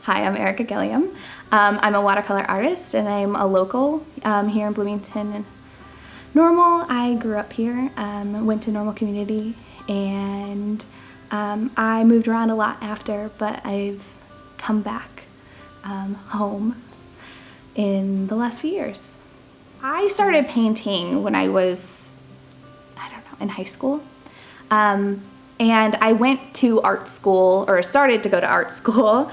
Hi, I'm Erica Gilliam. I'm a watercolor artist and I'm a local here in Bloomington. Normal, I grew up here, went to Normal Community, and I moved around a lot after, but I've come back home in the last few years. I started painting when I was, in high school. And I went to art school, or started to go to art school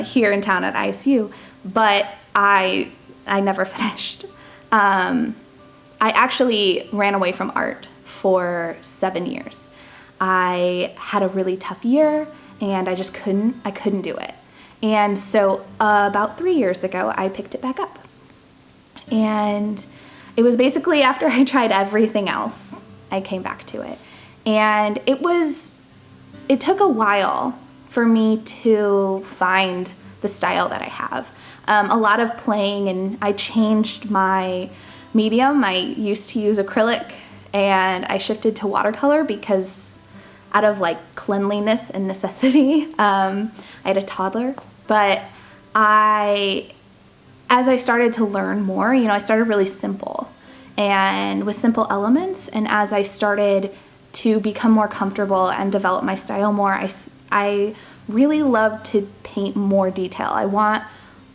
here in town at ISU, but I never finished. I actually ran away from art for 7 years. I had a really tough year, and I couldn't do it. And so about 3 years ago, I picked it back up. And it was basically after I tried everything else, I came back to it. And it took a while for me to find the style that I have. A lot of playing, and I changed my medium. I used to use acrylic, and I shifted to watercolor because out of cleanliness and necessity. I had a toddler, but as I started to learn more, I started really simple and with simple elements. And as I started to become more comfortable and develop my style more, I really love to paint more detail. I want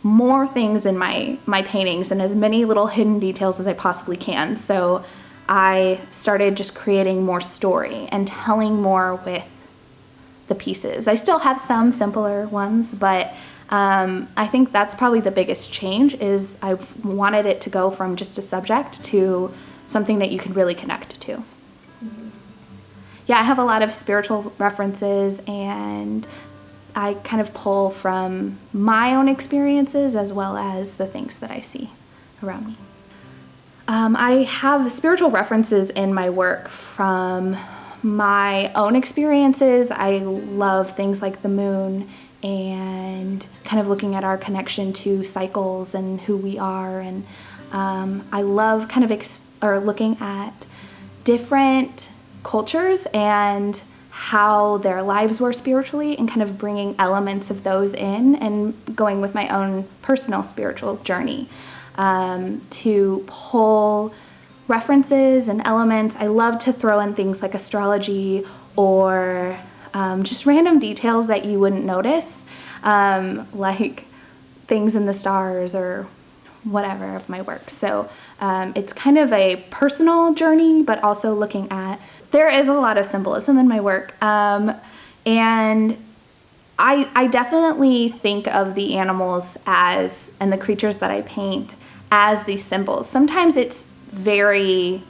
more things in my paintings and as many little hidden details as I possibly can. So I started just creating more story and telling more with the pieces. I still have some simpler ones, but I think that's probably the biggest change is I wanted it to go from just a subject to something that you can really connect to. Yeah, I have a lot of spiritual references, and I kind of pull from my own experiences as well as the things that I see around me. I have spiritual references in my work from my own experiences. I love things like the moon and kind of looking at our connection to cycles and who we are. And I love kind of looking at different cultures and how their lives were spiritually and kind of bringing elements of those in and going with my own personal spiritual journey to pull references and elements. I love to throw in things like astrology or just random details that you wouldn't notice, like things in the stars or whatever of my work. So it's kind of a personal journey, but also looking at, there is a lot of symbolism in my work. And I definitely think of the animals and the creatures that I paint as these symbols. Sometimes it's very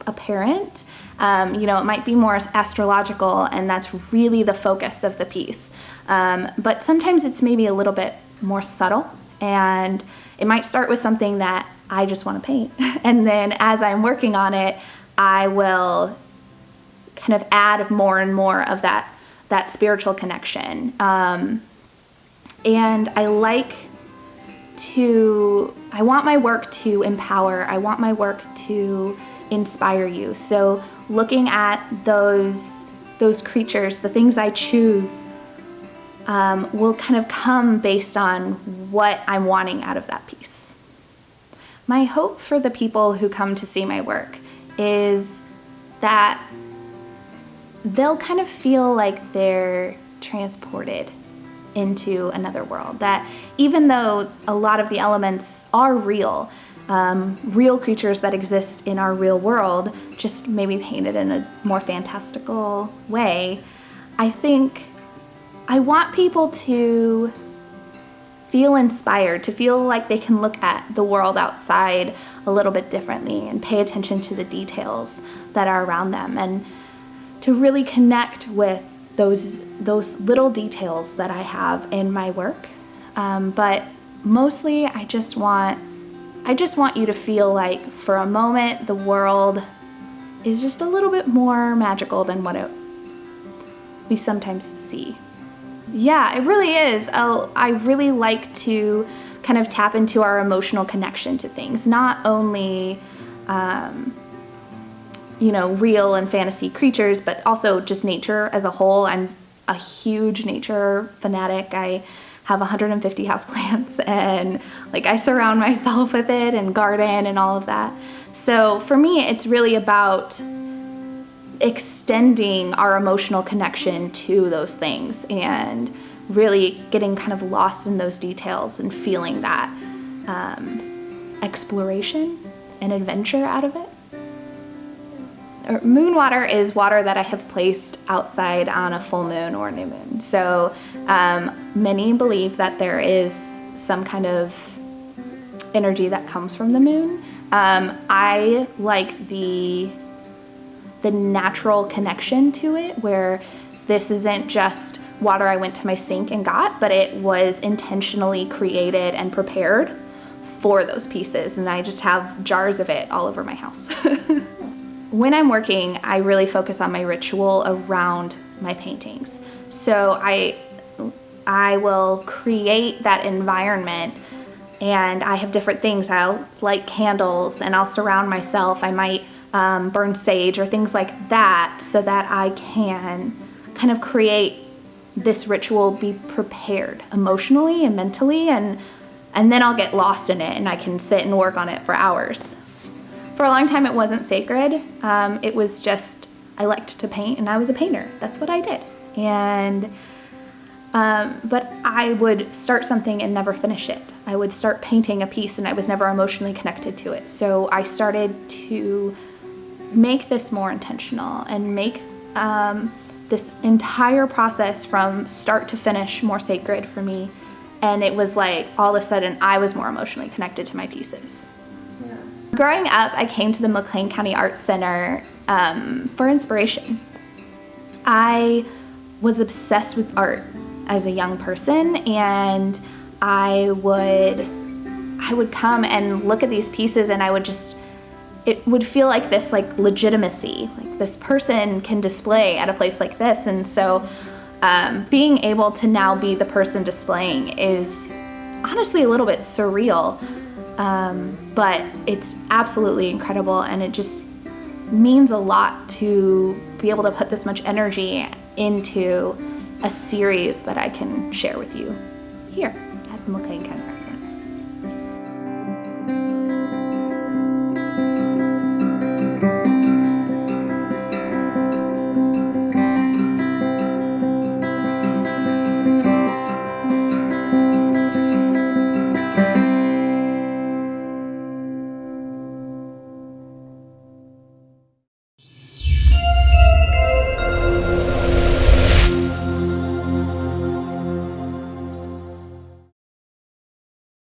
apparent. It might be more astrological, and that's really the focus of the piece. But sometimes it's maybe a little bit more subtle, and it might start with something that I just want to paint. And then as I'm working on it, I will kind of add more and more of that spiritual connection. And I want my work to empower. I want my work to inspire you. So looking at those creatures, the things I choose, will kind of come based on what I'm wanting out of that piece. My hope for the people who come to see my work is that they'll kind of feel like they're transported into another world. That even though a lot of the elements are real creatures that exist in our real world, just maybe painted in a more fantastical way, I think I want people to feel inspired, to feel like they can look at the world outside a little bit differently and pay attention to the details that are around them, and to really connect with those little details that I have in my work. But mostly I just want you to feel like for a moment the world is just a little bit more magical than what we sometimes see. Yeah, it really is. I really like to kind of tap into our emotional connection to things, not only real and fantasy creatures, but also just nature as a whole. I'm a huge nature fanatic. I have 150 houseplants, and like I surround myself with it and garden and all of that. So for me, it's really about extending our emotional connection to those things and really getting kind of lost in those details and feeling that exploration and adventure out of it. Moon water is water that I have placed outside on a full moon or new moon. So many believe that there is some kind of energy that comes from the moon. I like the natural connection to it, where this isn't just water I went to my sink and got, but it was intentionally created and prepared for those pieces. And I just have jars of it all over my house. When I'm working, I really focus on my ritual around my paintings. So I will create that environment, and I have different things. I'll light candles and I'll surround myself. I might burn sage or things like that, so that I can kind of create this ritual, be prepared emotionally and mentally, and then I'll get lost in it and I can sit and work on it for hours. For a long time, it wasn't sacred. It was just, I liked to paint and I was a painter. That's what I did. And but I would start something and never finish it. I would start painting a piece and I was never emotionally connected to it. So I started to make this more intentional and make this entire process from start to finish more sacred for me. And it was like all of a sudden I was more emotionally connected to my pieces. Yeah. Growing up, I came to the McLean County Arts Center for inspiration. I was obsessed with art as a young person, and I would come and look at these pieces, and it would feel like this like legitimacy, like this person can display at a place like this. And so being able to now be the person displaying is honestly a little bit surreal, but it's absolutely incredible, and it just means a lot to be able to put this much energy into a series that I can share with you here at the McLean County.